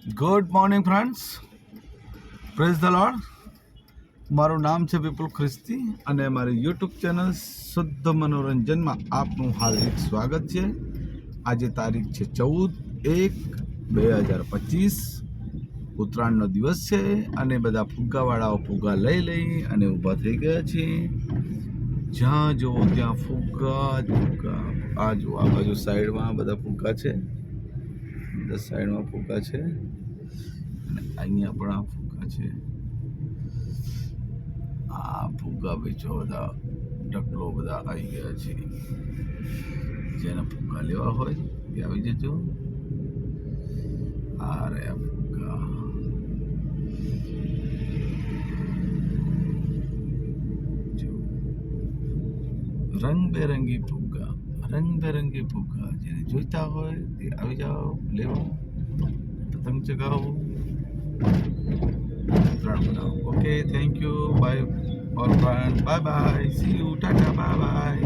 Good morning friends, praise the lord. મારું નામ છે વિપુલ ખ્રિસ્તી અને મારી યુટ્યુબ ચેનલ શુદ્ધ મનોરંજનમાં આપનું હાર્દિક સ્વાગત છે. આજે તારીખ છે 14/1/2025. ઉત્તરાયણનો દિવસ છે અને બધા ફુગ્ગાવાળાઓ ફુગ્ગા લઈ અને ઊભા થઈ ગયા છે. જ્યાં જુઓ ત્યાં ફુગ્ગા જ ફુગ્ગા. આ જુઓ, આ બાજુ સાઈડમાં બધા ફુગ્ગા છે, બધા સાઈડમાં ફુગ્ગા છે અને અહીંયા પણ આ ફુગ્ગા છે. આ ફુગ્ગા વેચવા બધા ઢગલો બધા આવી ગયા છે. જેને ફુગ્ગા લેવા હોય એ આવી જજો. આ રહ્યા ફુગ્ગા. રંગબેરંગી ફુગ્ગા, રંગબેરંગી ફુગ્ગા. જેને જોઈતા હોય તે આવી જાઓ, લેવો, પતંગ ચગાવો, ઉત્તરાયણ બનાવો. Okay, thank you. Bye all friend, bye bye, see you, tata, bye by.